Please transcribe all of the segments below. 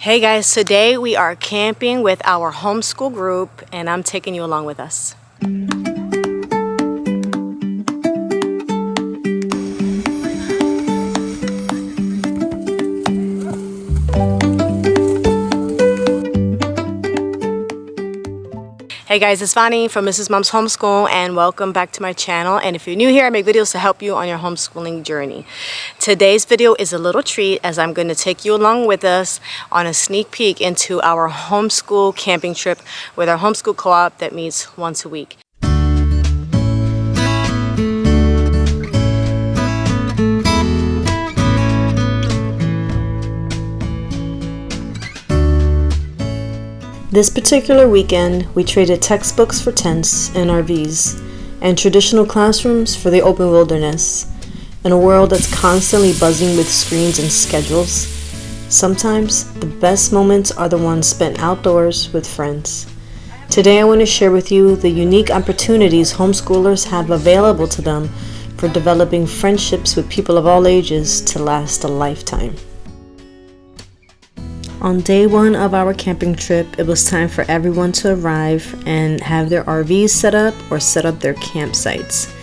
Hey guys, today we are camping with our homeschool group and I'm taking you along with us. Hey guys, it's Vani from Mrs. Mom's Homeschool and welcome back to my channel. And if you're new here, I make videos to help you on your homeschooling journey. Today's video is a little treat as I'm going to take you along with us on a sneak peek into our homeschool camping trip with our homeschool co-op that meets once a week. This particular weekend, we traded textbooks for tents and RVs, and traditional classrooms for the open wilderness. In a world that's constantly buzzing with screens and schedules, sometimes the best moments are the ones spent outdoors with friends. Today I want to share with you the unique opportunities homeschoolers have available to them for developing friendships with people of all ages to last a lifetime. On day one of our camping trip, it was time for everyone to arrive and have their RVs set up or set up their campsites.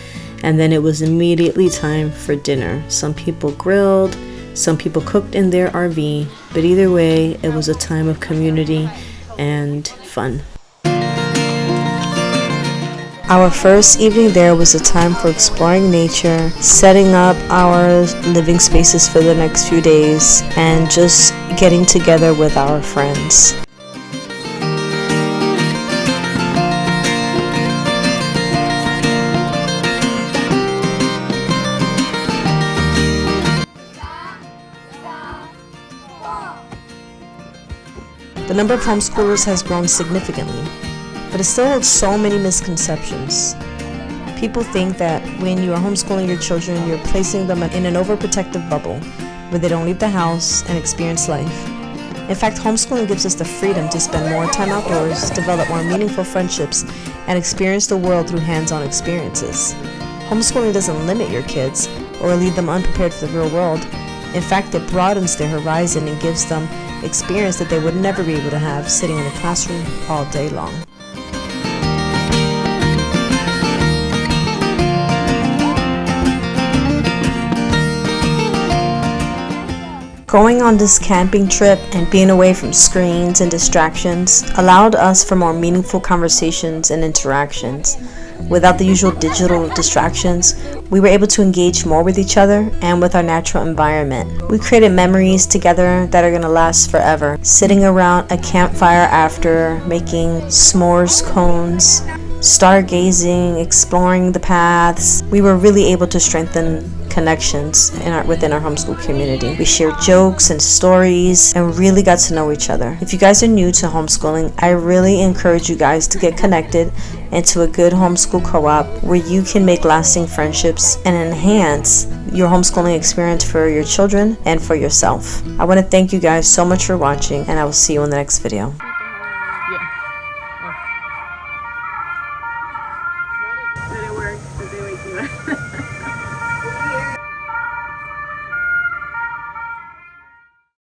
And then it was immediately time for dinner. Some people grilled, some people cooked in their RV, but either way, it was a time of community and fun. Our first evening there was a time for exploring nature, setting up our living spaces for the next few days, and just getting together with our friends. The number of homeschoolers has grown significantly, but it still holds so many misconceptions. People think that when you are homeschooling your children, you're placing them in an overprotective bubble where they don't leave the house and experience life. In fact, homeschooling gives us the freedom to spend more time outdoors, develop more meaningful friendships, and experience the world through hands-on experiences. Homeschooling doesn't limit your kids or leave them unprepared for the real world. In fact, it broadens their horizon and gives them experience that they would never be able to have sitting in a classroom all day long. Going on this camping trip and being away from screens and distractions allowed us for more meaningful conversations and interactions. Without the usual digital distractions, we were able to engage more with each other and with our natural environment. We created memories together that are going to last forever. Sitting around a campfire after, making s'mores cones, stargazing, exploring the paths. We were really able to strengthen connections within our homeschool community. We shared jokes and stories and really got to know each other. If you guys are new to homeschooling, I really encourage you guys to get connected into a good homeschool co-op where you can make lasting friendships and enhance your homeschooling experience for your children and for yourself. I want to thank you guys so much for watching, and I will see you in the next video. Yeah.